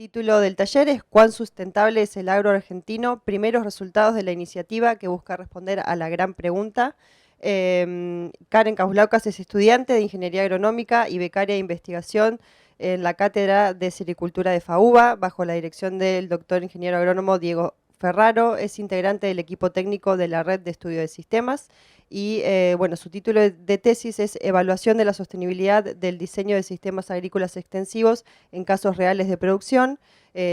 título del taller es ¿Cuán sustentable es el agro argentino? Primeros resultados de la iniciativa que busca responder a la gran pregunta. Karen Kaulaucas es estudiante de Ingeniería Agronómica y becaria de investigación en la Cátedra de Silvicultura de FAUBA, bajo la dirección del doctor ingeniero agrónomo Diego Ferraro. Es integrante del equipo técnico de la Red de Estudio de Sistemas y bueno, su título de tesis es Evaluación de la sostenibilidad del diseño de sistemas agrícolas extensivos en casos reales de producción.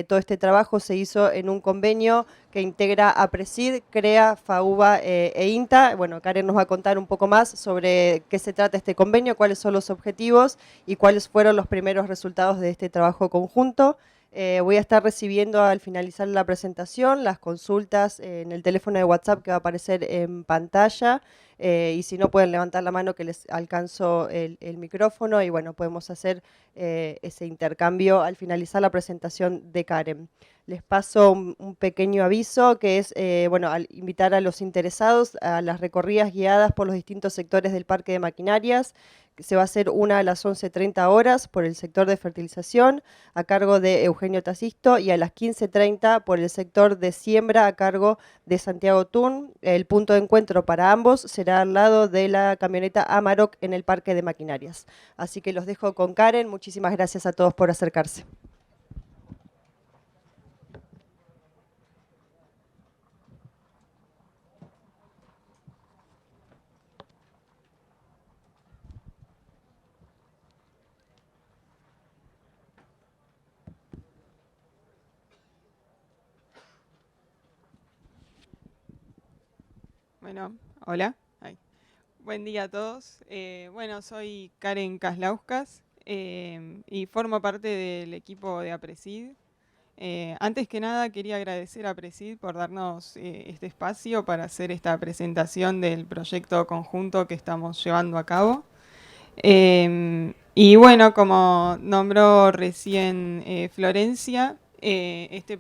Todo este trabajo se hizo en un convenio que integra APRESID, CREA, FAUBA e INTA. Bueno, Karen nos va a contar un poco más sobre qué se trata este convenio, cuáles son los objetivos y cuáles fueron los primeros resultados de este trabajo conjunto. Voy a estar recibiendo al finalizar la presentación las consultas en el teléfono de WhatsApp que va a aparecer en pantalla. Y si no, pueden levantar la mano que les alcanzo el micrófono y bueno, podemos hacer ese intercambio al finalizar la presentación de Karen. Les paso un pequeño aviso que es, bueno, al invitar a los interesados a las recorridas guiadas por los distintos sectores del parque de maquinarias. Se va a hacer una a las 11:30 horas por el sector de fertilización a cargo de Eugenio Tacisto y a las 15:30 por el sector de siembra a cargo de Santiago Tun. El punto de encuentro para ambos será al lado de la camioneta Amarok en el parque de maquinarias. Así que los dejo con Karen. Muchísimas gracias a todos por acercarse. Bueno, hola. Ay. Buen día a todos. Bueno, soy Karen Kaslauskas y formo parte del equipo de APRESID. Antes que nada quería agradecer a APRESID por darnos este espacio para hacer esta presentación del proyecto conjunto que estamos llevando a cabo. Y bueno, como nombró recién Florencia, este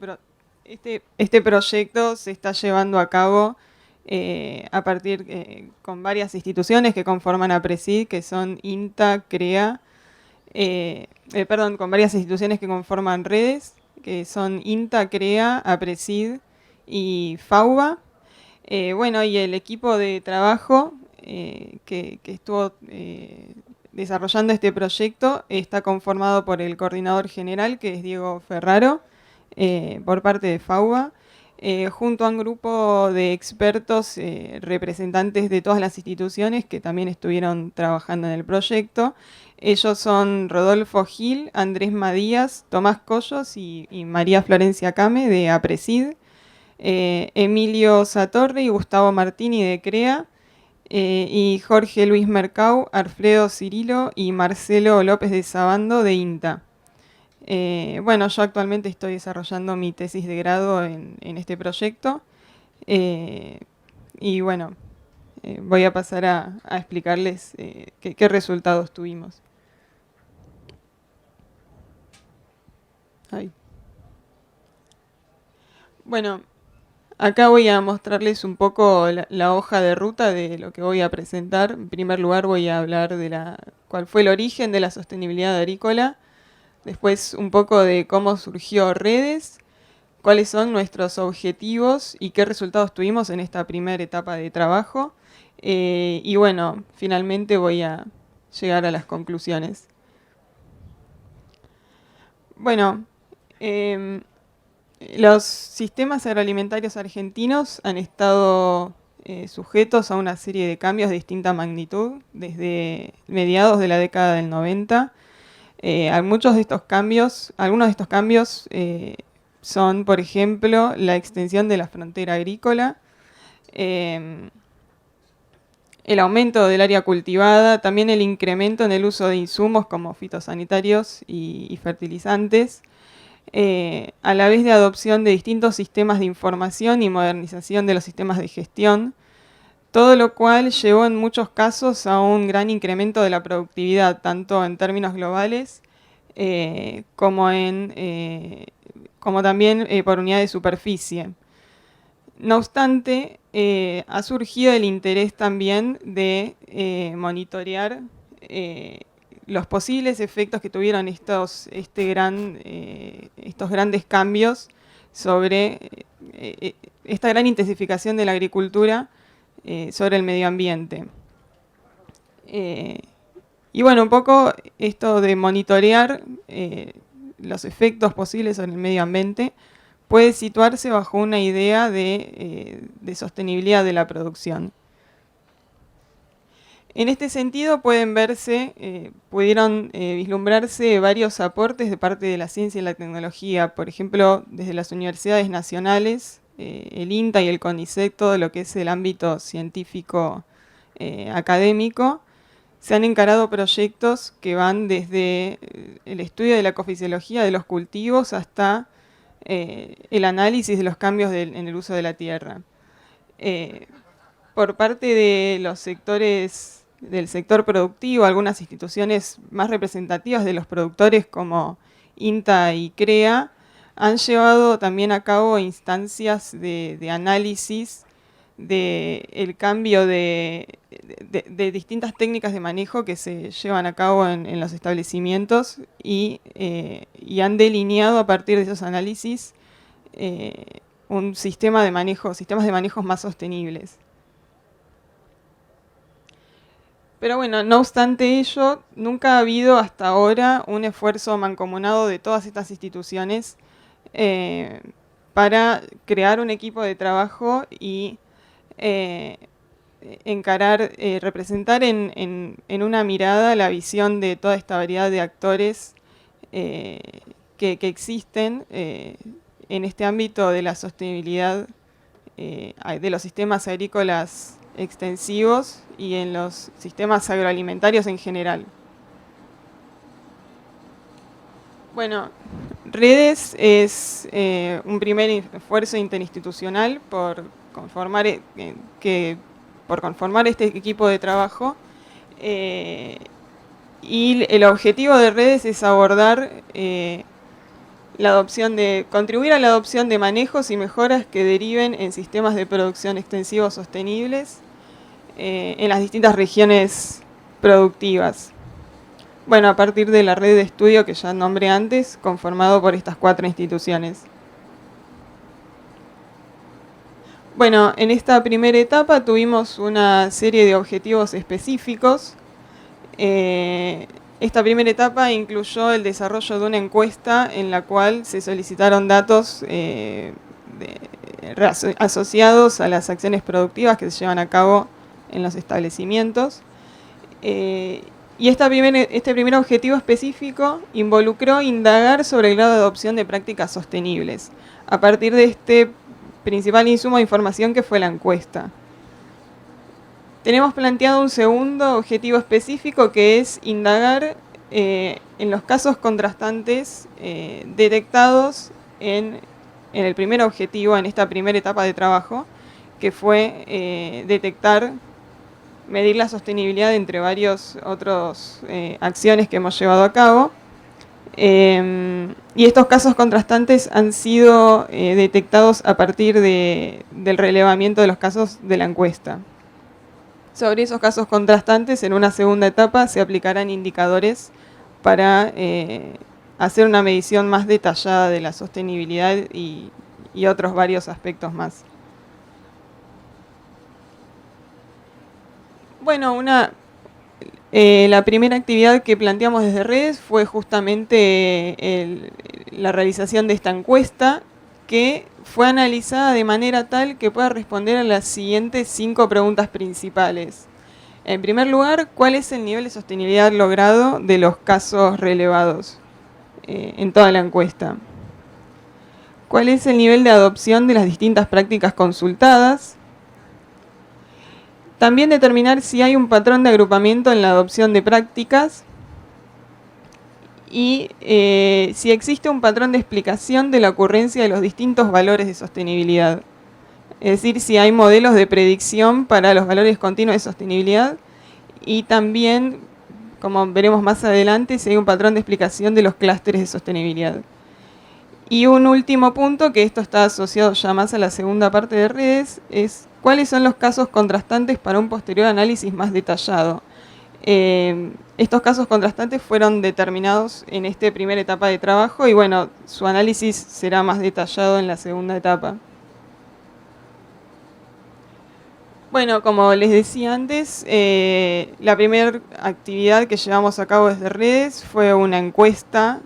proyecto se está llevando a cabo a partir con varias instituciones que conforman APRESID, que son INTA, CREA, con varias instituciones que conforman redes, que son INTA, CREA, APRESID y FAUBA. Bueno, y el equipo de trabajo que estuvo desarrollando este proyecto está conformado por el coordinador general, que es Diego Ferraro, por parte de FAUBA, junto a un grupo de expertos representantes de todas las instituciones que también estuvieron trabajando en el proyecto. Ellos son Rodolfo Gil, Andrés Madías, Tomás Collos y María Florencia Came de APRESID, Emilio Satorre y Gustavo Martini de CREA, y Jorge Luis Mercau, Alfredo Cirilo y Marcelo López de Sabando de INTA. Bueno, yo actualmente estoy desarrollando mi tesis de grado en este proyecto y bueno, voy a pasar a explicarles qué resultados tuvimos. Ay. Bueno, acá voy a mostrarles un poco la hoja de ruta de lo que voy a presentar. En primer lugar voy a hablar de cuál fue el origen de la sostenibilidad agrícola. Después un poco de cómo surgió Redes, cuáles son nuestros objetivos y qué resultados tuvimos en esta primera etapa de trabajo. Y bueno, finalmente voy a llegar a las conclusiones. Bueno, los sistemas agroalimentarios argentinos han estado sujetos a una serie de cambios de distinta magnitud desde mediados de la década del 90. Algunos de estos cambios son, por ejemplo, la extensión de la frontera agrícola, el aumento del área cultivada, también el incremento en el uso de insumos como fitosanitarios y fertilizantes, a la vez de adopción de distintos sistemas de información y modernización de los sistemas de gestión, todo lo cual llevó en muchos casos a un gran incremento de la productividad, tanto en términos globales como también por unidad de superficie. No obstante, ha surgido el interés también de monitorear los posibles efectos que tuvieron estos grandes cambios sobre esta gran intensificación de la agricultura sobre el medio ambiente. Y bueno, un poco esto de monitorear los efectos posibles sobre el medio ambiente puede situarse bajo una idea de sostenibilidad de la producción. En este sentido pudieron vislumbrarse varios aportes de parte de la ciencia y la tecnología, por ejemplo, desde las universidades nacionales, el INTA y el CONICET, todo lo que es el ámbito científico académico, se han encarado proyectos que van desde el estudio de la ecofisiología de los cultivos hasta el análisis de los cambios en el uso de la tierra. Por parte de los sectores del sector productivo, algunas instituciones más representativas de los productores como INTA y CREA han llevado también a cabo instancias de análisis del cambio de distintas técnicas de manejo que se llevan a cabo en los establecimientos y han delineado a partir de esos análisis un sistemas de manejos más sostenibles. Pero bueno, no obstante ello, nunca ha habido hasta ahora un esfuerzo mancomunado de todas estas instituciones para crear un equipo de trabajo y representar en una mirada la visión de toda esta variedad de actores que existen en este ámbito de la sostenibilidad de los sistemas agrícolas extensivos y en los sistemas agroalimentarios en general. Bueno, Redes es un primer esfuerzo interinstitucional por conformar este equipo de trabajo y el objetivo de Redes es abordar contribuir a la adopción de manejos y mejoras que deriven en sistemas de producción extensivos sostenibles en las distintas regiones productivas. Bueno, a partir de la red de estudio que ya nombré antes, conformado por estas 4 instituciones. Bueno, en esta primera etapa tuvimos una serie de objetivos específicos. Esta primera etapa incluyó el desarrollo de una encuesta en la cual se solicitaron datos asociados a las acciones productivas que se llevan a cabo en los establecimientos. Y este primer objetivo específico involucró indagar sobre el grado de adopción de prácticas sostenibles, a partir de este principal insumo de información que fue la encuesta. Tenemos planteado un segundo objetivo específico que es indagar en los casos contrastantes detectados en el primer objetivo, en esta primera etapa de trabajo, que fue medir la sostenibilidad entre varios otros acciones que hemos llevado a cabo. Y estos casos contrastantes han sido detectados a partir del relevamiento de los casos de la encuesta. Sobre esos casos contrastantes, en una segunda etapa se aplicarán indicadores para hacer una medición más detallada de la sostenibilidad y otros varios aspectos más. Bueno, la primera actividad que planteamos desde Redes fue justamente la realización de esta encuesta, que fue analizada de manera tal que pueda responder a las siguientes 5 preguntas principales. En primer lugar, ¿cuál es el nivel de sostenibilidad logrado de los casos relevados en toda la encuesta? ¿Cuál es el nivel de adopción de las distintas prácticas consultadas? También determinar si hay un patrón de agrupamiento en la adopción de prácticas y si existe un patrón de explicación de la ocurrencia de los distintos valores de sostenibilidad. Es decir, si hay modelos de predicción para los valores continuos de sostenibilidad y también, como veremos más adelante, si hay un patrón de explicación de los clústeres de sostenibilidad. Y un último punto, que esto está asociado ya más a la segunda parte de Redes, es cuáles son los casos contrastantes para un posterior análisis más detallado. Estos casos contrastantes fueron determinados en esta primera etapa de trabajo y bueno, su análisis será más detallado en la segunda etapa. Bueno, como les decía antes, la primera actividad que llevamos a cabo desde redes fue una encuesta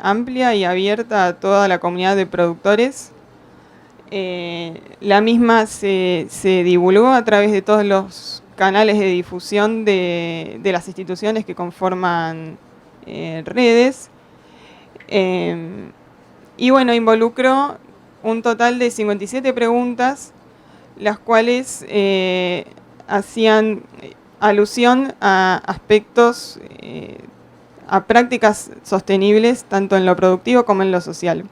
amplia y abierta a toda la comunidad de productores. La misma se divulgó a través de todos los canales de difusión de las instituciones que conforman redes. Y bueno, involucró un total de 57 preguntas, las cuales hacían alusión a aspectos, a prácticas sostenibles, tanto en lo productivo como en lo social.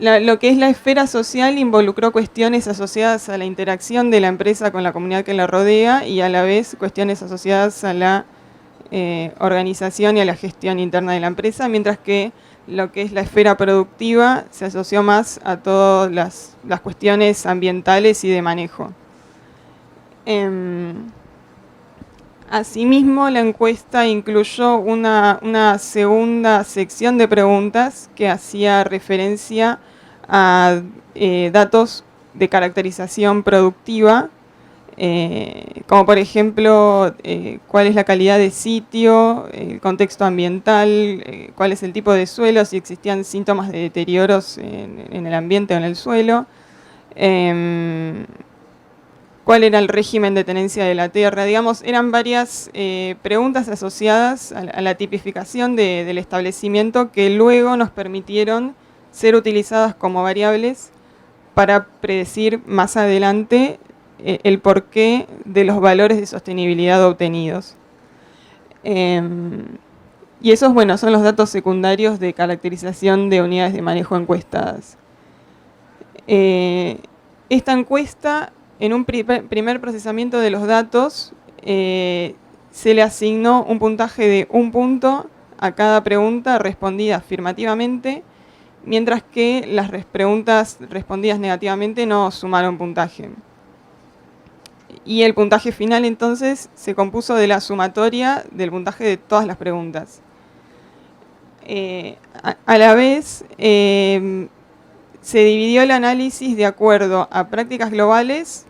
Lo que es la esfera social involucró cuestiones asociadas a la interacción de la empresa con la comunidad que la rodea y a la vez cuestiones asociadas a la organización y a la gestión interna de la empresa, mientras que lo que es la esfera productiva se asoció más a todas las cuestiones ambientales y de manejo. Asimismo, la encuesta incluyó una segunda sección de preguntas que hacía referencia a datos de caracterización productiva, como por ejemplo, cuál es la calidad de sitio, el contexto ambiental, cuál es el tipo de suelo, si existían síntomas de deterioros en el ambiente o en el suelo, cuál era el régimen de tenencia de la tierra. Digamos, eran varias preguntas asociadas a la tipificación del establecimiento que luego nos permitieron ser utilizadas como variables para predecir más adelante el porqué de los valores de sostenibilidad obtenidos. Y esos, bueno, son los datos secundarios de caracterización de unidades de manejo encuestadas. Esta encuesta, en un primer procesamiento de los datos, se le asignó un puntaje de 1 punto a cada pregunta respondida afirmativamente, mientras que las preguntas respondidas negativamente no sumaron puntaje. Y el puntaje final entonces se compuso de la sumatoria del puntaje de todas las preguntas. A la vez, se dividió el análisis de acuerdo a prácticas globales,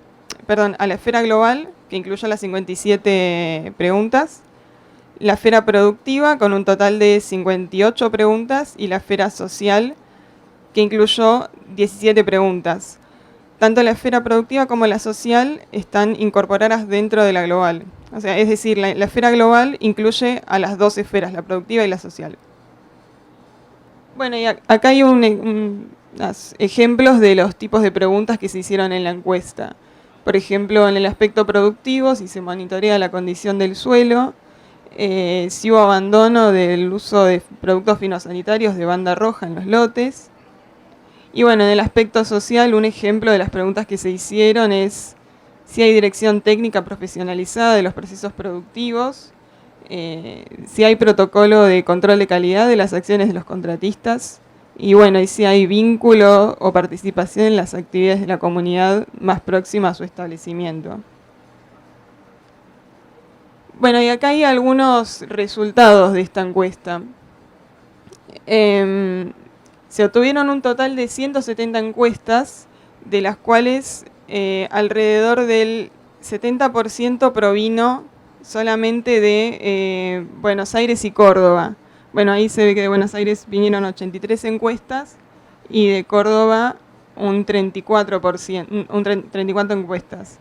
a la esfera global, que incluye las 57 preguntas, la esfera productiva, con un total de 58 preguntas, y la esfera social, que incluyó 17 preguntas. Tanto la esfera productiva como la social están incorporadas dentro de la global. O sea, es decir, la esfera global incluye a las dos esferas, la productiva y la social. Bueno, y acá hay unos ejemplos de los tipos de preguntas que se hicieron en la encuesta. Por ejemplo, en el aspecto productivo, si se monitorea la condición del suelo, si hubo abandono del uso de productos fitosanitarios de banda roja en los lotes. Y bueno, en el aspecto social, un ejemplo de las preguntas que se hicieron es si hay dirección técnica profesionalizada de los procesos productivos, si hay protocolo de control de calidad de las acciones de los contratistas, y bueno, y si hay vínculo o participación en las actividades de la comunidad más próxima a su establecimiento. Bueno, y acá hay algunos resultados de esta encuesta. Se obtuvieron un total de 170 encuestas, de las cuales alrededor del 70% provino solamente de Buenos Aires y Córdoba. Bueno, ahí se ve que de Buenos Aires vinieron 83 encuestas y de Córdoba un 34%, 34 encuestas.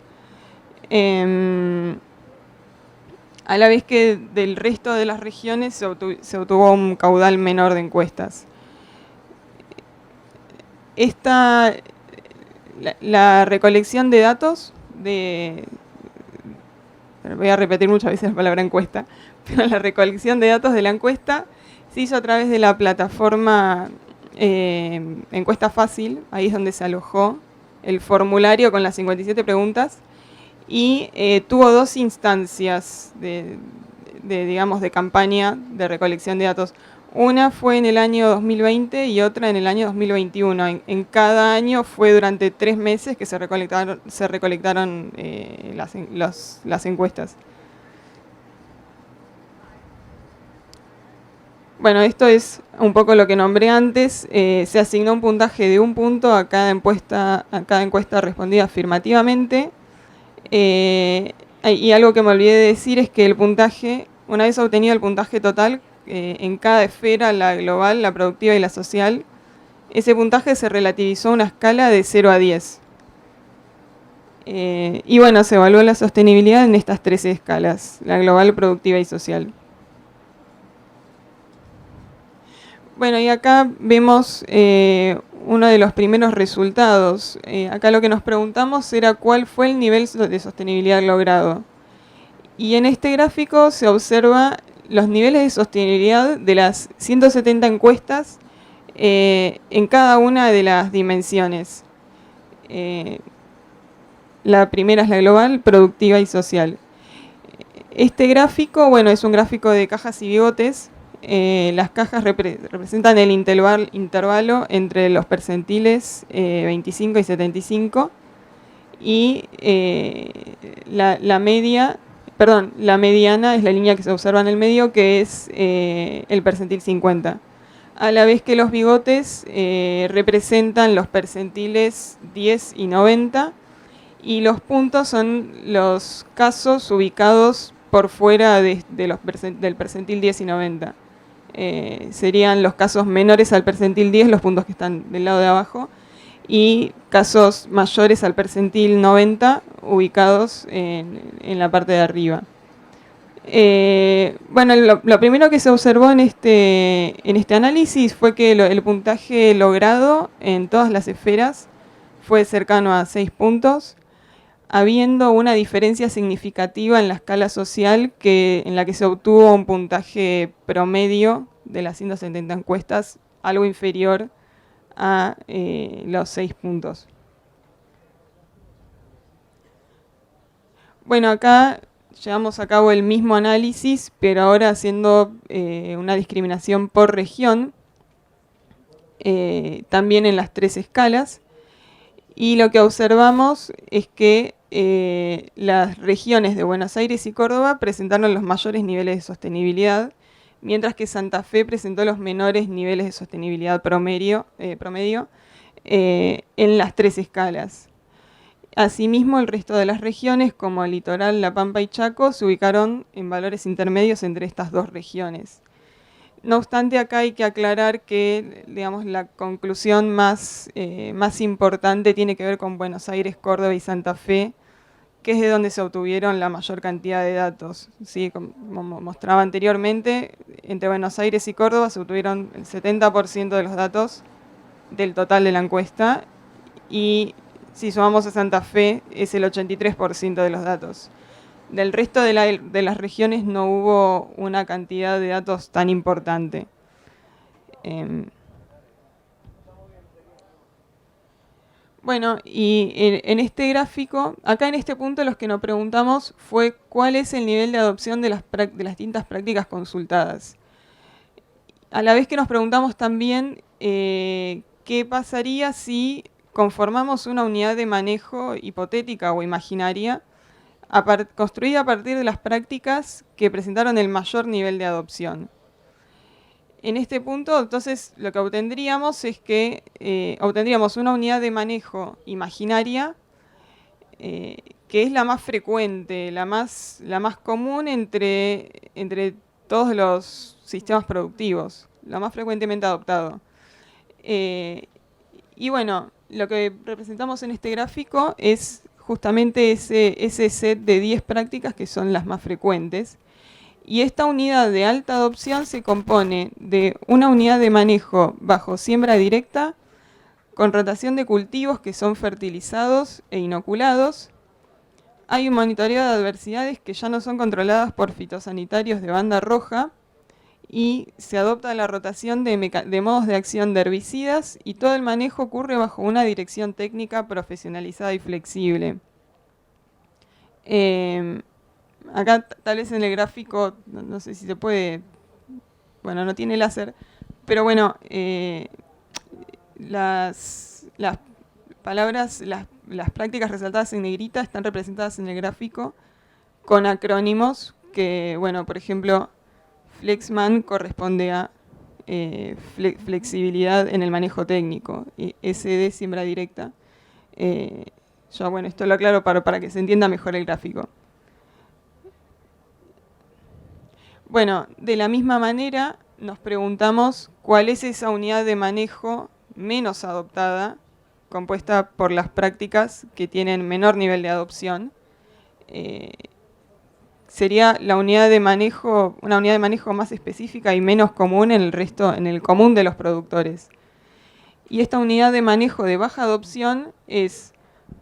A la vez que del resto de las regiones se obtuvo un caudal menor de encuestas. La recolección de datos, voy a repetir muchas veces la palabra encuesta, pero la recolección de datos de la encuesta se hizo a través de la plataforma Encuesta Fácil, ahí es donde se alojó el formulario con las 57 preguntas, y tuvo dos instancias de campaña de recolección de datos. Una fue en el año 2020 y otra en el año 2021. En cada año fue durante 3 meses que se recolectaron las encuestas. Bueno, esto es un poco lo que nombré antes. Se asignó un puntaje de 1 punto a cada encuesta respondida afirmativamente. Y algo que me olvidé de decir es que el puntaje, una vez obtenido el puntaje total, en cada esfera, la global, la productiva y la social, ese puntaje se relativizó a una escala de 0 a 10. Y bueno, se evaluó la sostenibilidad en estas 13 escalas, la global, productiva y social. Bueno, y acá vemos uno de los primeros resultados. Acá lo que nos preguntamos era cuál fue el nivel de sostenibilidad logrado. Y en este gráfico se observa los niveles de sostenibilidad de las 170 encuestas en cada una de las dimensiones. La primera es la global, productiva y social. Este gráfico, bueno, es un gráfico de cajas y bigotes. Las cajas representan el intervalo entre los percentiles 25 y 75 y la mediana es la línea que se observa en el medio, que es el percentil 50. A la vez que los bigotes representan los percentiles 10 y 90 y los puntos son los casos ubicados por fuera del percentil 10 y 90. Serían los casos menores al percentil 10, los puntos que están del lado de abajo, y casos mayores al percentil 90 ubicados en la parte de arriba. Bueno, lo primero que se observó en este análisis fue que el puntaje logrado en todas las esferas fue cercano a 6 puntos, habiendo una diferencia significativa en la escala social en la que se obtuvo un puntaje promedio de las 170 encuestas, algo inferior a los 6 puntos. Bueno, acá llevamos a cabo el mismo análisis, pero ahora haciendo una discriminación por región, también en las 3 escalas. Y lo que observamos es que las regiones de Buenos Aires y Córdoba presentaron los mayores niveles de sostenibilidad, mientras que Santa Fe presentó los menores niveles de sostenibilidad promedio en las 3 escalas. Asimismo, el resto de las regiones, como el Litoral, La Pampa y Chaco, se ubicaron en valores intermedios entre estas 2 regiones. No obstante, acá hay que aclarar que, digamos, la conclusión más importante tiene que ver con Buenos Aires, Córdoba y Santa Fe, que es de donde se obtuvieron la mayor cantidad de datos. ¿Sí? Como mostraba anteriormente, entre Buenos Aires y Córdoba se obtuvieron el 70% de los datos del total de la encuesta, y si sumamos a Santa Fe es el 83% de los datos. Del resto de las regiones no hubo una cantidad de datos tan importante. Bueno, y en este gráfico, acá en este punto lo que nos preguntamos fue cuál es el nivel de adopción de las distintas prácticas consultadas. A la vez que nos preguntamos también qué pasaría si conformamos una unidad de manejo hipotética o imaginaria construida a partir de las prácticas que presentaron el mayor nivel de adopción. En este punto, entonces, lo que obtendríamos es que obtendríamos una unidad de manejo imaginaria que es la más frecuente, la más común entre todos los sistemas productivos, lo más frecuentemente adoptado. Y bueno, lo que representamos en este gráfico es justamente ese set de 10 prácticas que son las más frecuentes. Y esta unidad de alta adopción se compone de una unidad de manejo bajo siembra directa, con rotación de cultivos que son fertilizados e inoculados. Hay un monitoreo de adversidades que ya no son controladas por fitosanitarios de banda roja, y se adopta la rotación de modos de acción de herbicidas, y todo el manejo ocurre bajo una dirección técnica profesionalizada y flexible. Acá tal vez en el gráfico, no sé si se puede bueno, no tiene láser, pero bueno, las palabras, las prácticas resaltadas en negrita están representadas en el gráfico con acrónimos que, bueno, por ejemplo, Flexman corresponde a flexibilidad en el manejo técnico, y SD siembra directa. Yo, bueno, esto lo aclaro para que se entienda mejor el gráfico. Bueno, de la misma manera nos preguntamos cuál es esa unidad de manejo menos adoptada, compuesta por las prácticas que tienen menor nivel de adopción. Sería la unidad de manejo, una unidad de manejo más específica y menos común en el resto, en el común de los productores. Y esta unidad de manejo de baja adopción es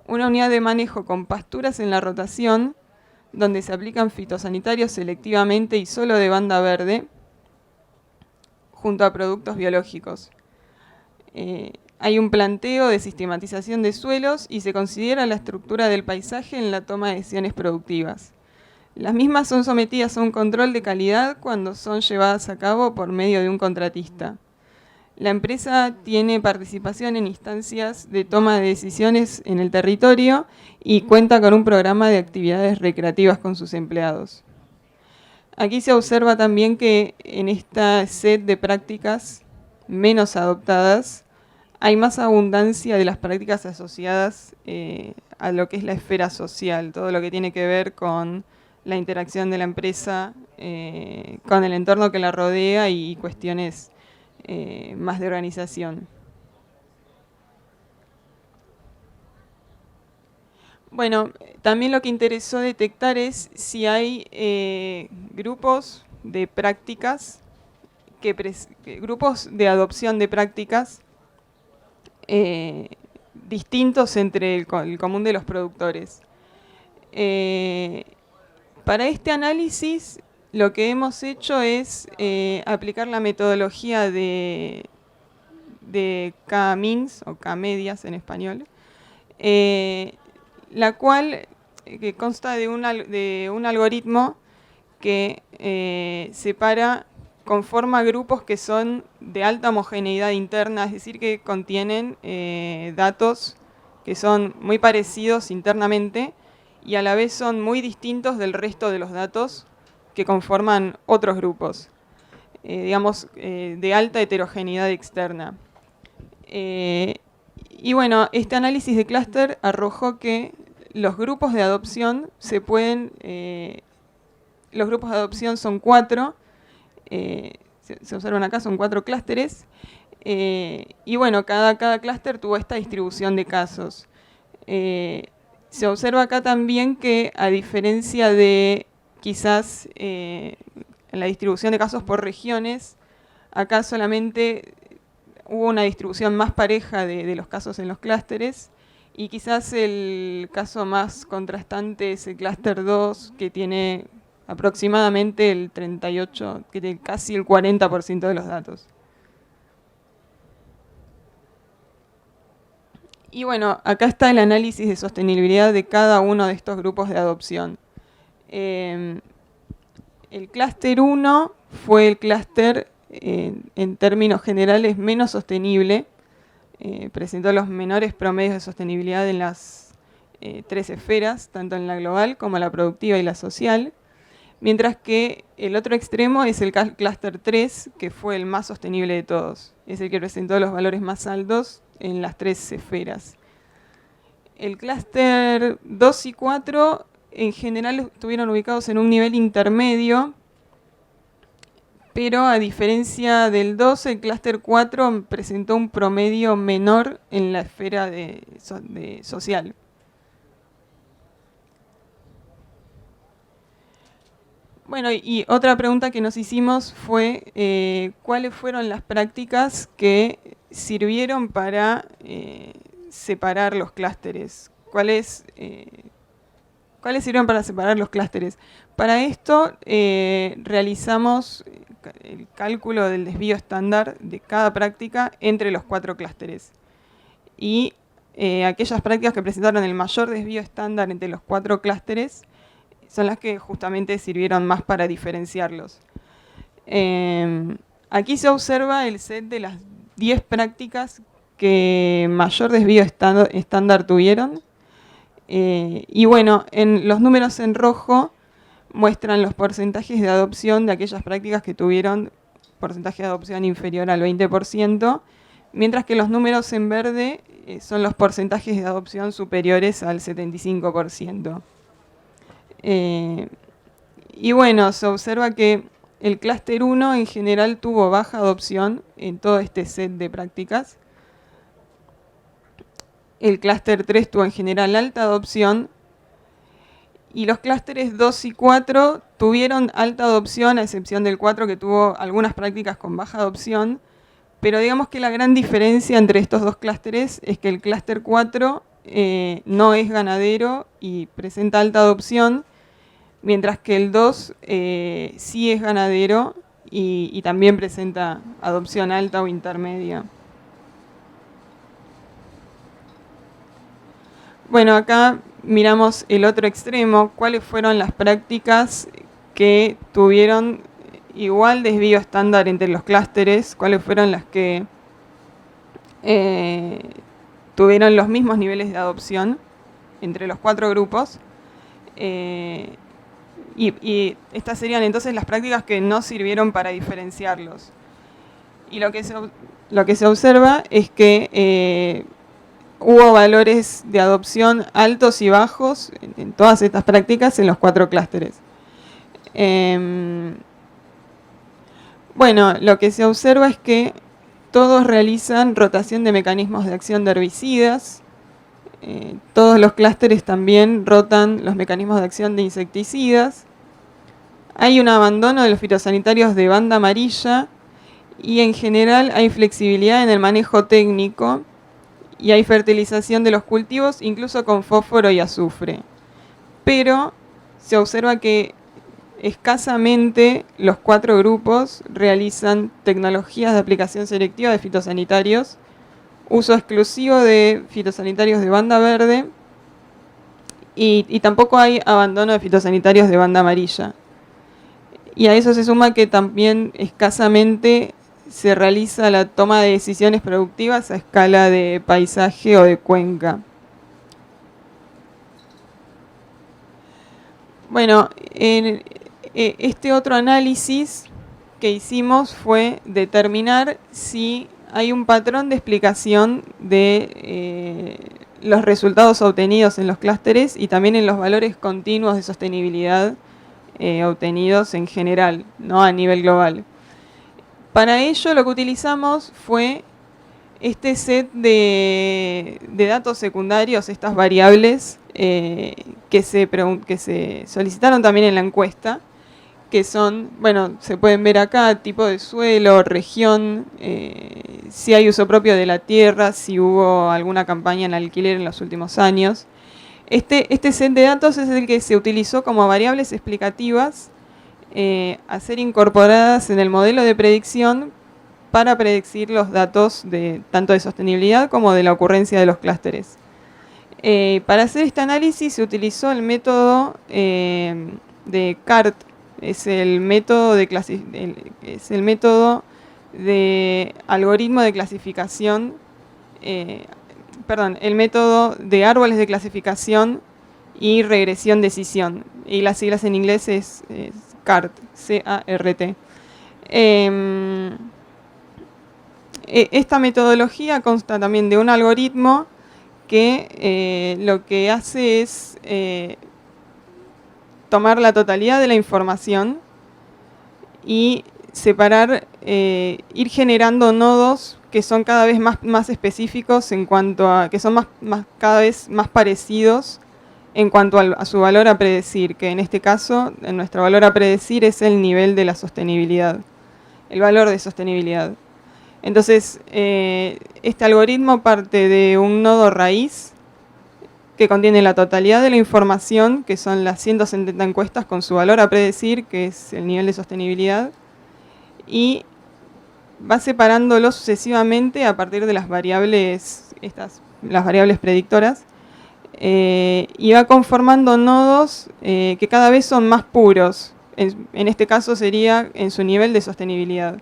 una unidad de manejo con pasturas en la rotación, donde se aplican fitosanitarios selectivamente y solo de banda verde, junto a productos biológicos. Hay un planteo de sistematización de suelos y se considera la estructura del paisaje en la toma de decisiones productivas. Las mismas son sometidas a un control de calidad cuando son llevadas a cabo por medio de un contratista. La empresa tiene participación en instancias de toma de decisiones en el territorio y cuenta con un programa de actividades recreativas con sus empleados. Aquí se observa también que en esta set de prácticas menos adoptadas hay más abundancia de las prácticas asociadas a lo que es la esfera social, todo lo que tiene que ver con la interacción de la empresa con el entorno que la rodea y cuestiones más de organización. Bueno, también lo que interesó detectar es si hay grupos de prácticas, grupos de adopción de prácticas distintos entre el común de los productores. Para este análisis lo que hemos hecho es aplicar la metodología de K-means o K-medias en español, la cual que consta de un algoritmo que conforma grupos que son de alta homogeneidad interna, es decir, que contienen datos que son muy parecidos internamente y a la vez son muy distintos del resto de los datos que conforman otros grupos, digamos, de alta heterogeneidad externa. Y bueno, este análisis de clúster arrojó que los grupos de adopción los grupos de adopción son 4, se observan acá, son 4 clústeres, y bueno, cada clúster tuvo esta distribución de casos. Se observa acá también que, a diferencia de quizás en la distribución de casos por regiones, acá solamente hubo una distribución más pareja de los casos en los clústeres, y quizás el caso más contrastante es el clúster 2, que tiene aproximadamente el 38, que tiene casi el 40% de los datos. Y bueno, acá está el análisis de sostenibilidad de cada uno de estos grupos de adopción. El clúster 1 fue el clúster, en términos generales, menos sostenible. Presentó los menores promedios de sostenibilidad en las 3 esferas, tanto en la global como la productiva y la social. Mientras que el otro extremo es el clúster 3, que fue el más sostenible de todos. Es el que presentó los valores más altos en las 3 esferas. El clúster 2 y 4 en general estuvieron ubicados en un nivel intermedio, pero a diferencia del 2, el clúster 4 presentó un promedio menor en la esfera social. Bueno, y otra pregunta que nos hicimos fue ¿cuáles fueron las prácticas que sirvieron para separar los clústeres? ¿Cuáles sirvieron para separar los clústeres? Para esto realizamos el cálculo del desvío estándar de cada práctica entre los 4 clústeres. Y aquellas prácticas que presentaron el mayor desvío estándar entre los 4 clústeres son las que justamente sirvieron más para diferenciarlos. Aquí se observa el set de las 10 prácticas que mayor desvío estándar tuvieron. Y bueno, en los números en rojo muestran los porcentajes de adopción de aquellas prácticas que tuvieron porcentaje de adopción inferior al 20%, mientras que los números en verde son los porcentajes de adopción superiores al 75%. Y bueno, se observa que el clúster 1 en general tuvo baja adopción en todo este set de prácticas. El clúster 3 tuvo en general alta adopción. Y los clústeres 2 y 4 tuvieron alta adopción, a excepción del 4 que tuvo algunas prácticas con baja adopción. Pero digamos que la gran diferencia entre estos dos clústeres es que el clúster 4 no es ganadero y presenta alta adopción, mientras que el 2 sí es ganadero y también presenta adopción alta o intermedia. Bueno, acá miramos el otro extremo, cuáles fueron las prácticas que tuvieron igual desvío estándar entre los clústeres, cuáles fueron las que tuvieron los mismos niveles de adopción entre los 4 grupos. Y estas serían entonces las prácticas que no sirvieron para diferenciarlos. Y lo que se observa es que hubo valores de adopción altos y bajos en todas estas prácticas en los 4 clústeres. Bueno, lo que se observa es que todos realizan rotación de mecanismos de acción de herbicidas. Todos los clústeres también rotan los mecanismos de acción de insecticidas. Hay un abandono de los fitosanitarios de banda amarilla y en general hay flexibilidad en el manejo técnico y hay fertilización de los cultivos, incluso con fósforo y azufre. Pero se observa que escasamente los 4 grupos realizan tecnologías de aplicación selectiva de fitosanitarios, uso exclusivo de fitosanitarios de banda verde y tampoco hay abandono de fitosanitarios de banda amarilla. Y a eso se suma que también escasamente se realiza la toma de decisiones productivas a escala de paisaje o de cuenca. Bueno, este otro análisis que hicimos fue determinar si hay un patrón de explicación de los resultados obtenidos en los clústeres y también en los valores continuos de sostenibilidad obtenidos en general, ¿no? A nivel global. Para ello lo que utilizamos fue este set de datos secundarios, estas variables que se solicitaron también en la encuesta, que son, bueno, se pueden ver acá, tipo de suelo, región, si hay uso propio de la tierra, si hubo alguna campaña en alquiler en los últimos años. Este set de datos es el que se utilizó como variables explicativas a ser incorporadas en el modelo de predicción para predecir los datos tanto de sostenibilidad como de la ocurrencia de los clústeres. Para hacer este análisis se utilizó el método de CART, es el método de algoritmo de clasificación, el método de árboles de clasificación y regresión decisión. Y las siglas en inglés es CART, C-A-R-T. Esta metodología consta también de un algoritmo que lo que hace es tomar la totalidad de la información y separar, ir generando nodos que son cada vez más específicos en cuanto a, que son cada vez más parecidos en cuanto a su valor a predecir, que en este caso, nuestro valor a predecir es el nivel de la sostenibilidad, el valor de sostenibilidad. Entonces, este algoritmo parte de un nodo raíz que contiene la totalidad de la información, que son las 170 encuestas con su valor a predecir, que es el nivel de sostenibilidad, y va separándolo sucesivamente a partir de las variables, las variables predictoras, y va conformando nodos que cada vez son más puros. En este caso sería en su nivel de sostenibilidad.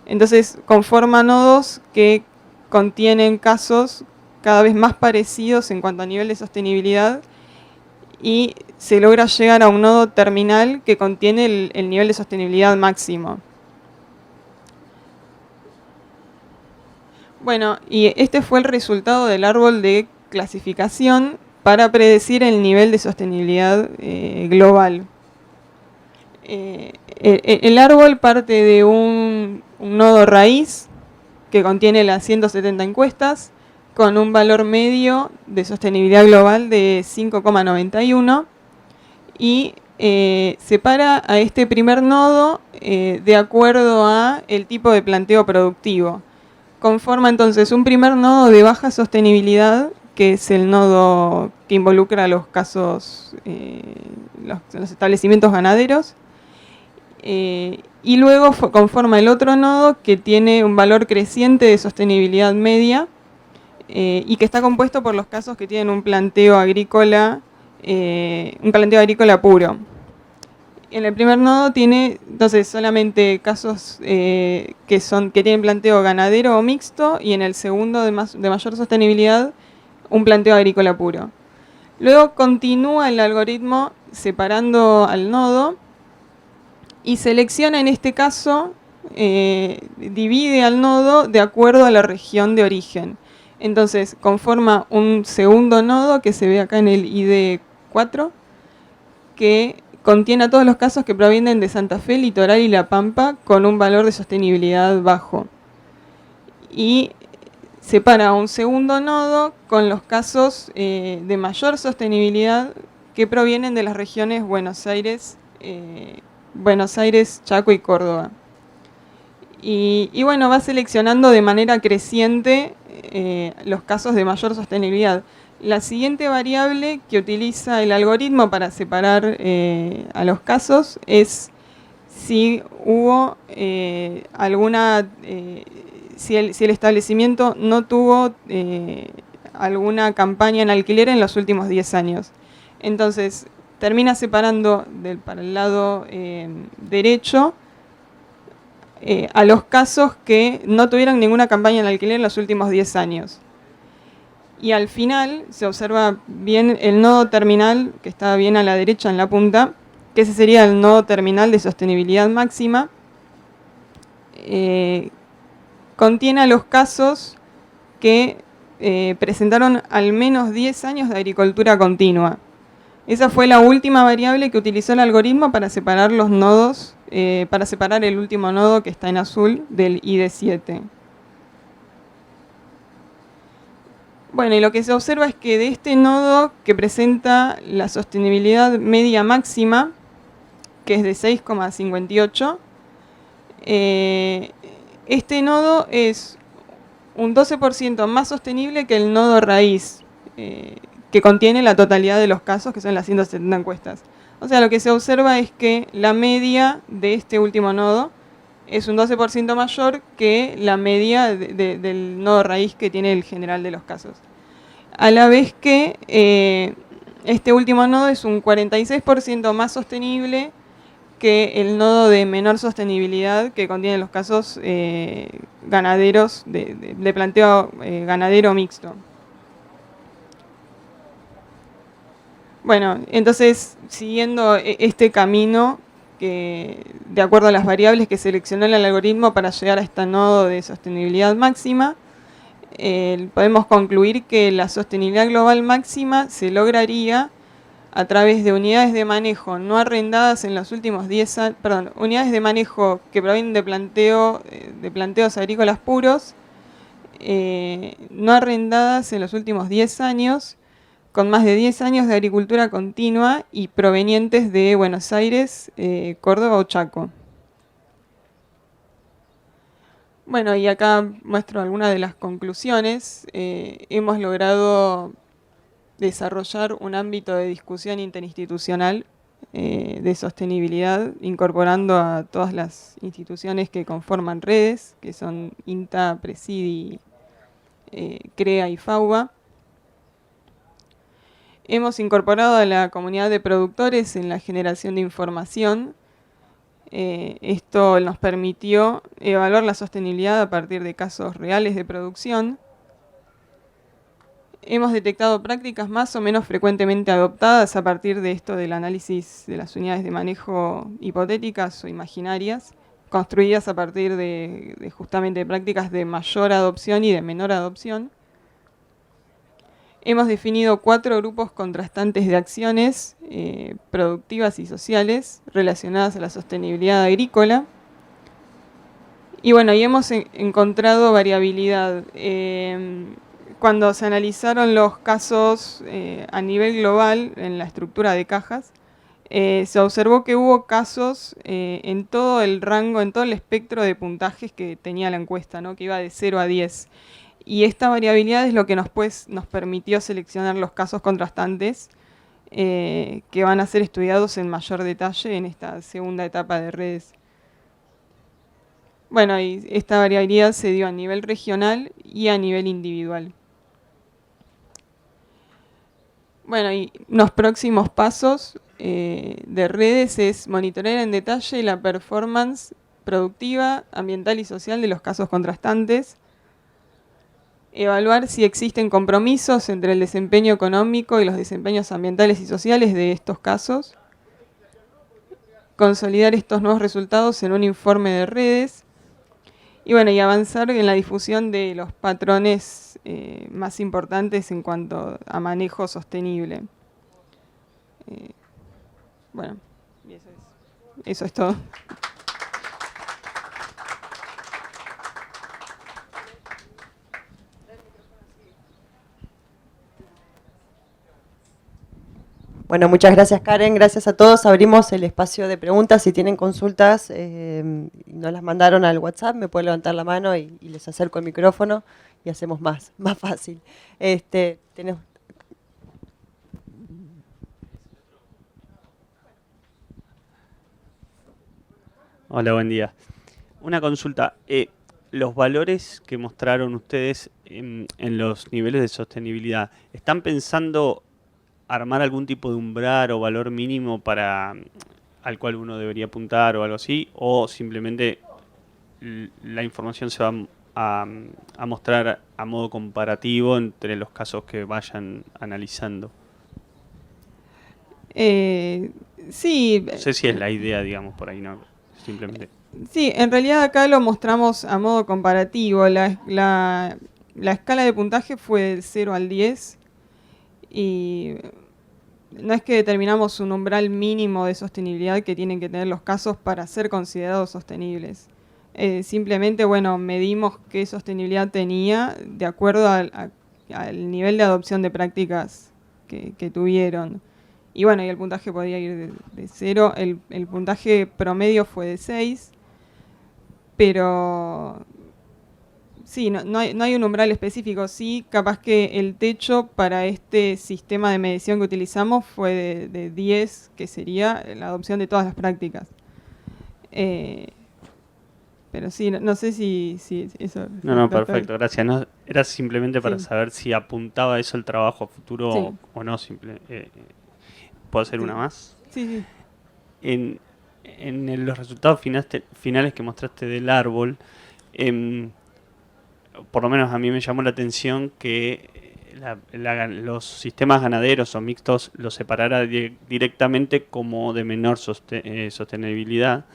Entonces conforma nodos que contienen casos cada vez más parecidos en cuanto a nivel de sostenibilidad y se logra llegar a un nodo terminal que contiene el nivel de sostenibilidad máximo. Bueno, y este fue el resultado del árbol de clasificación para predecir el nivel de sostenibilidad global. El árbol parte de un nodo raíz que contiene las 170 encuestas con un valor medio de sostenibilidad global de 5,91 y separa a este primer nodo de acuerdo a el tipo de planteo productivo. Conforma entonces un primer nodo de baja sostenibilidad, que es el nodo que involucra los casos, los establecimientos ganaderos, y luego conforma el otro nodo que tiene un valor creciente de sostenibilidad media y que está compuesto por los casos que tienen un planteo agrícola puro. En el primer nodo tiene entonces solamente casos que tienen planteo ganadero o mixto, y en el segundo de mayor sostenibilidad un planteo agrícola puro. Luego continúa el algoritmo separando al nodo y selecciona en este caso, divide al nodo de acuerdo a la región de origen. Entonces conforma un segundo nodo que se ve acá en el ID 4, que contiene a todos los casos que provienen de Santa Fe, Litoral y La Pampa con un valor de sostenibilidad bajo. Y separa un segundo nodo con los casos de mayor sostenibilidad que provienen de las regiones Buenos Aires, Chaco y Córdoba. Y bueno, va seleccionando de manera creciente los casos de mayor sostenibilidad. La siguiente variable que utiliza el algoritmo para separar a los casos es si hubo si el establecimiento no tuvo alguna campaña en alquiler en los últimos 10 años. Entonces, termina separando para el lado derecho a los casos que no tuvieron ninguna campaña en alquiler en los últimos 10 años. Y al final se observa bien el nodo terminal, que está bien a la derecha en la punta, que ese sería el nodo terminal de sostenibilidad máxima. Contiene a los casos que presentaron al menos 10 años de agricultura continua. Esa fue la última variable que utilizó el algoritmo para separar los nodos, para separar el último nodo que está en azul del ID7. Bueno, y lo que se observa es que de este nodo que presenta la sostenibilidad media máxima, que es de 6,58, este nodo es un 12% más sostenible que el nodo raíz, que contiene la totalidad de los casos, que son las 170 encuestas. O sea, lo que se observa es que la media de este último nodo es un 12% mayor que la media del nodo raíz que tiene el general de los casos. A la vez que este último nodo es un 46% más sostenible que el nodo de menor sostenibilidad que contiene los casos ganaderos, de planteo ganadero mixto. Bueno, entonces, siguiendo este camino, que de acuerdo a las variables que seleccionó el algoritmo para llegar a este nodo de sostenibilidad máxima, podemos concluir que la sostenibilidad global máxima se lograría a través de unidades de manejo no arrendadas en los últimos 10 años, unidades de manejo que provienen de planteos agrícolas puros, no arrendadas en los últimos 10 años, con más de 10 años de agricultura continua y provenientes de Buenos Aires, Córdoba o Chaco. Bueno, y acá muestro algunas de las conclusiones. Hemos logrado desarrollar un ámbito de discusión interinstitucional de sostenibilidad, incorporando a todas las instituciones que conforman redes, que son INTA, Presidi, CREA y FAUBA. Hemos incorporado a la comunidad de productores en la generación de información. Esto nos permitió evaluar la sostenibilidad a partir de casos reales de producción. Hemos detectado prácticas más o menos frecuentemente adoptadas a partir de esto del análisis de las unidades de manejo hipotéticas o imaginarias, construidas a partir de justamente prácticas de mayor adopción y de menor adopción. Hemos definido 4 grupos contrastantes de acciones productivas y sociales relacionadas a la sostenibilidad agrícola. Y bueno, y hemos encontrado variabilidad. Cuando se analizaron los casos a nivel global en la estructura de cajas, se observó que hubo casos en todo el rango, en todo el espectro de puntajes que tenía la encuesta, ¿no? Que iba de 0 a 10. Y esta variabilidad es lo que nos permitió seleccionar los casos contrastantes que van a ser estudiados en mayor detalle en esta segunda etapa de redes. Bueno, y esta variabilidad se dio a nivel regional y a nivel individual. Bueno, y los próximos pasos de redes es monitorear en detalle la performance productiva, ambiental y social de los casos contrastantes, evaluar si existen compromisos entre el desempeño económico y los desempeños ambientales y sociales de estos casos, consolidar estos nuevos resultados en un informe de redes y bueno, y avanzar en la difusión de los patrones más importantes en cuanto a manejo sostenible. Bueno, y eso es todo. Bueno, muchas gracias Karen, gracias a todos. Abrimos el espacio de preguntas. Si tienen consultas y no las mandaron al WhatsApp, me pueden levantar la mano y les acerco el micrófono y hacemos más fácil. Tenemos... Hola, buen día. Una consulta. Los valores que mostraron ustedes en los niveles de sostenibilidad, ¿están pensando armar algún tipo de umbral o valor mínimo al cual uno debería apuntar o algo así? ¿O simplemente la información se va a mostrar a modo comparativo entre los casos que vayan analizando? Sí. No sé si es la idea, digamos, por ahí, ¿no? Simplemente. Sí, en realidad acá lo mostramos a modo comparativo. La escala de puntaje fue del 0 al 10 y no es que determinamos un umbral mínimo de sostenibilidad que tienen que tener los casos para ser considerados sostenibles. Simplemente, bueno, medimos qué sostenibilidad tenía de acuerdo al nivel de adopción de prácticas que tuvieron. Y bueno, y el puntaje podía ir de 0. El puntaje promedio fue de 6. Pero sí, no hay un umbral específico. Sí, capaz que el techo para este sistema de medición que utilizamos fue de 10, que sería la adopción de todas las prácticas. Pero sí, no sé si eso... No, perfecto, gracias. No, era simplemente para saber si apuntaba eso el trabajo a futuro o no. ¿Puedo hacer una más? Sí. En los resultados finales que mostraste del árbol, por lo menos a mí me llamó la atención que los sistemas ganaderos o mixtos los separara directamente como de menor sostenibilidad,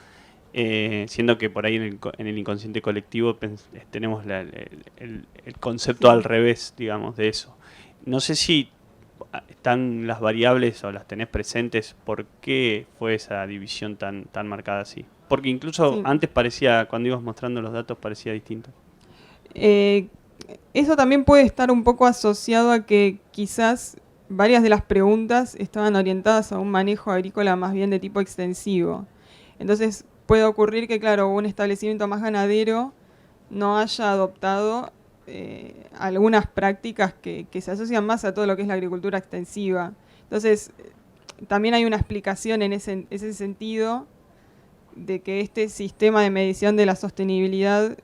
siendo que por ahí en el inconsciente colectivo tenemos el concepto al revés, digamos, de eso. No sé si están las variables o las tenés presentes, ¿por qué fue esa división tan marcada así? Porque incluso antes parecía, cuando ibas mostrando los datos, parecía distinto. Eso también puede estar un poco asociado a que quizás varias de las preguntas estaban orientadas a un manejo agrícola más bien de tipo extensivo. Entonces puede ocurrir que, claro, un establecimiento más ganadero no haya adoptado algunas prácticas que se asocian más a todo lo que es la agricultura extensiva. Entonces, también hay una explicación en ese sentido de que este sistema de medición de la sostenibilidad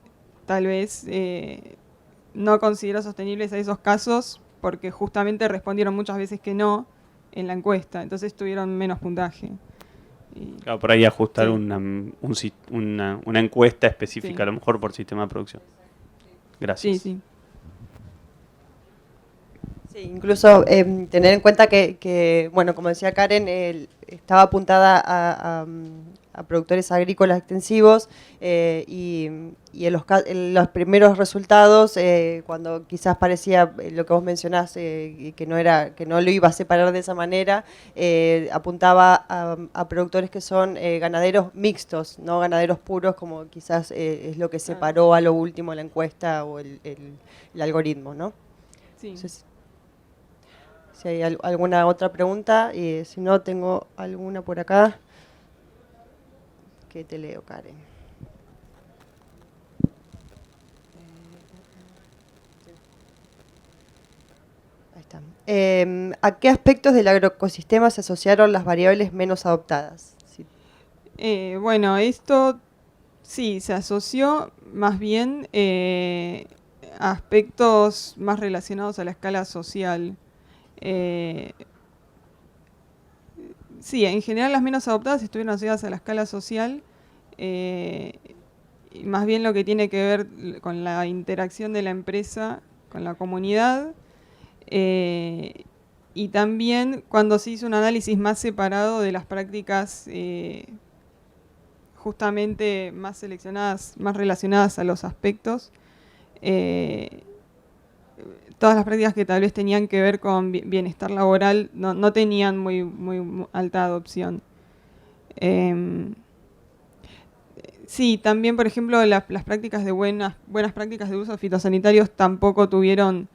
tal vez no consideró sostenibles a esos casos porque justamente respondieron muchas veces que no en la encuesta, entonces tuvieron menos puntaje. Claro, por ahí ajustar Sí. una encuesta específica, Sí. a lo mejor por sistema de producción. Gracias. Sí, sí. Sí, incluso tener en cuenta que, bueno, como decía Karen, estaba apuntada a productores agrícolas extensivos y en los primeros resultados, cuando quizás parecía lo que vos mencionás, que no lo iba a separar de esa manera, apuntaba a productores que son ganaderos mixtos, no ganaderos puros, como quizás es lo que separó a lo último la encuesta o el algoritmo, ¿no? Sí. Entonces, si hay alguna otra pregunta, y si no, tengo alguna por acá que te leo, Karen. Ahí está. ¿A qué aspectos del agroecosistema se asociaron las variables menos adoptadas? Sí. Bueno, esto sí, se asoció más bien a aspectos más relacionados a la escala social. Eh, sí, en general las menos adoptadas estuvieron asociadas a la escala social, y más bien lo que tiene que ver con la interacción de la empresa con la comunidad, y también cuando se hizo un análisis más separado de las prácticas justamente más seleccionadas, más relacionadas a los aspectos, eh, todas las prácticas que tal vez tenían que ver con bienestar laboral no tenían muy alta adopción. Sí, también, por ejemplo, las prácticas de buenas prácticas de uso fitosanitarios tampoco tuvieron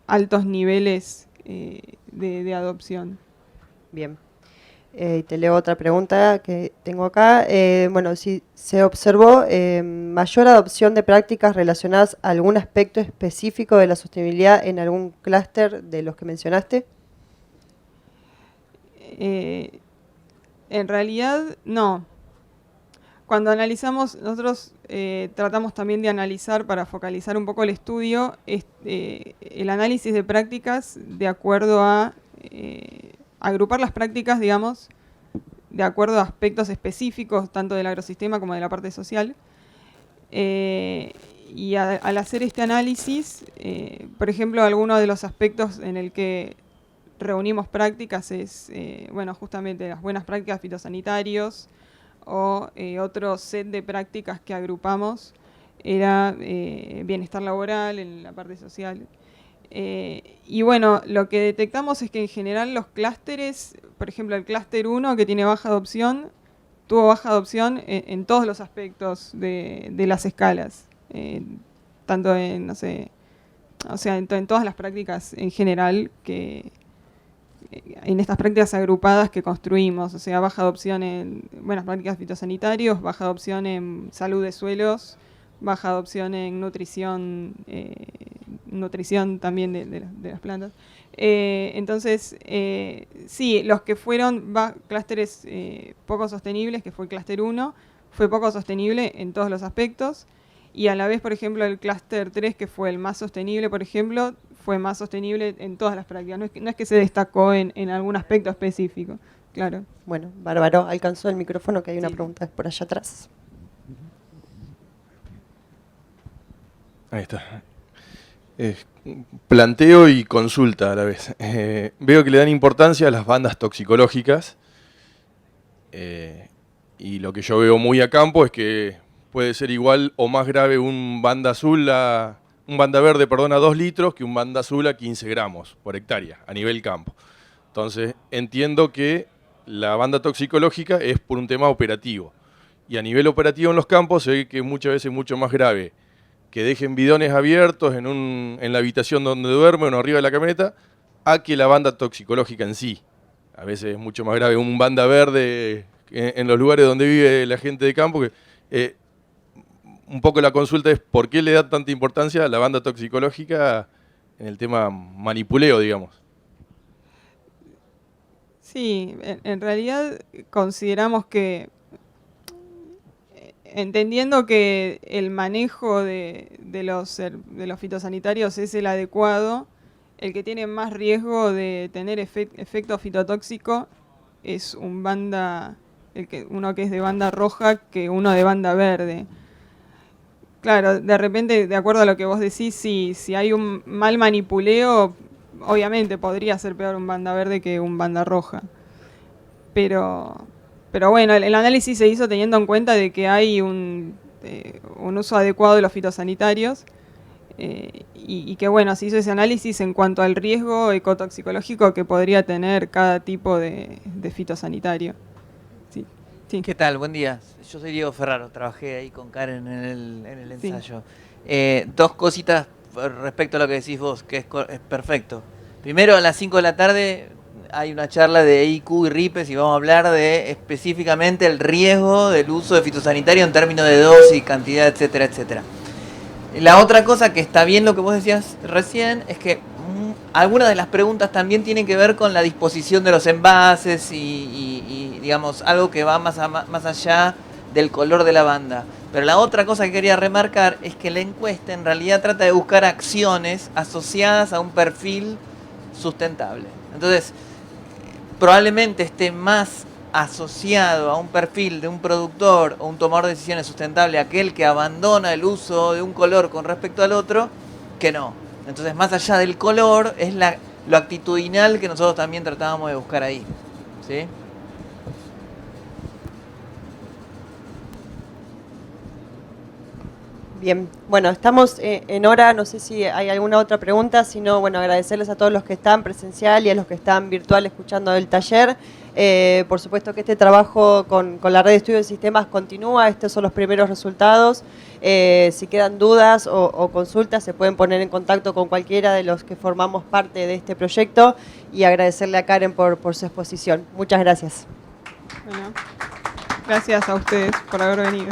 altos niveles de adopción. Bien. Te leo otra pregunta que tengo acá. Bueno, si se observó mayor adopción de prácticas relacionadas a algún aspecto específico de la sostenibilidad en algún clúster de los que mencionaste. En realidad, no. Cuando analizamos, nosotros tratamos también de analizar, para focalizar un poco el estudio, el análisis de prácticas de acuerdo a agrupar las prácticas, digamos, de acuerdo a aspectos específicos, tanto del agrosistema como de la parte social. Y al hacer este análisis, por ejemplo, algunos de los aspectos en el que reunimos prácticas es, bueno, justamente las buenas prácticas fitosanitarios, o otro set de prácticas que agrupamos era bienestar laboral en la parte social. Y bueno, lo que detectamos es que en general los clústeres, por ejemplo el clúster 1 que tiene baja adopción, tuvo baja adopción en todos los aspectos de las escalas, tanto en, no sé, o sea, en todas las prácticas en general que en estas prácticas agrupadas que construimos, o sea, baja adopción en buenas prácticas fitosanitarios, baja adopción en salud de suelos, baja adopción en nutrición también de las plantas. Entonces, sí, los que fueron clústeres poco sostenibles, que fue el clúster 1, fue poco sostenible en todos los aspectos, y a la vez, por ejemplo, el clúster 3, que fue el más sostenible, por ejemplo, fue más sostenible en todas las prácticas. No es que se destacó en algún aspecto específico, claro. Bueno, bárbaro, alcanzó el micrófono, que hay una Sí. pregunta por allá atrás. Ahí está. Planteo y consulta a la vez. Veo que le dan importancia a las bandas toxicológicas, y lo que yo veo muy a campo es que puede ser igual o más grave un banda verde, a 2 litros que un banda azul a 15 gramos por hectárea a nivel campo. Entonces entiendo que la banda toxicológica es por un tema operativo, y a nivel operativo en los campos se ve que muchas veces es mucho más grave que dejen bidones abiertos en la habitación donde duermen o arriba de la camioneta, a que la banda toxicológica en sí. A veces es mucho más grave un banda verde en los lugares donde vive la gente de campo. Un poco la consulta es por qué le da tanta importancia a la banda toxicológica en el tema manipuleo, digamos. Sí, en realidad consideramos que, entendiendo que el manejo de los fitosanitarios es el adecuado, el que tiene más riesgo de tener efecto fitotóxico es un banda uno que es de banda roja que uno de banda verde. Claro, de repente, de acuerdo a lo que vos decís, si hay un mal manipuleo, obviamente podría ser peor un banda verde que un banda roja. Pero bueno, el análisis se hizo teniendo en cuenta de que hay un uso adecuado de los fitosanitarios y que bueno, se hizo ese análisis en cuanto al riesgo ecotoxicológico que podría tener cada tipo de fitosanitario. Sí. ¿Qué tal? Buen día. Yo soy Diego Ferraro, trabajé ahí con Karen en el ensayo. Dos cositas respecto a lo que decís vos, que es perfecto. Primero, a las 5 de la tarde hay una charla de IQ y RIPES y vamos a hablar de específicamente el riesgo del uso de fitosanitario en términos de dosis, cantidad, etcétera, etcétera. La otra cosa que está bien lo que vos decías recién es que algunas de las preguntas también tienen que ver con la disposición de los envases y digamos, algo que va más allá del color de la banda. Pero la otra cosa que quería remarcar es que la encuesta en realidad trata de buscar acciones asociadas a un perfil sustentable. Entonces, probablemente esté más asociado a un perfil de un productor o un tomador de decisiones sustentable, aquel que abandona el uso de un color con respecto al otro, que no. Entonces, más allá del color, es lo actitudinal que nosotros también tratábamos de buscar ahí. ¿Sí? Bien, bueno, estamos en hora, no sé si hay alguna otra pregunta, si no, bueno, agradecerles a todos los que están presencial y a los que están virtual escuchando el taller. Por supuesto que este trabajo con la red de estudio de sistemas continúa, estos son los primeros resultados. Si quedan dudas o consultas, se pueden poner en contacto con cualquiera de los que formamos parte de este proyecto y agradecerle a Karen por su exposición. Muchas gracias. Bueno, gracias a ustedes por haber venido.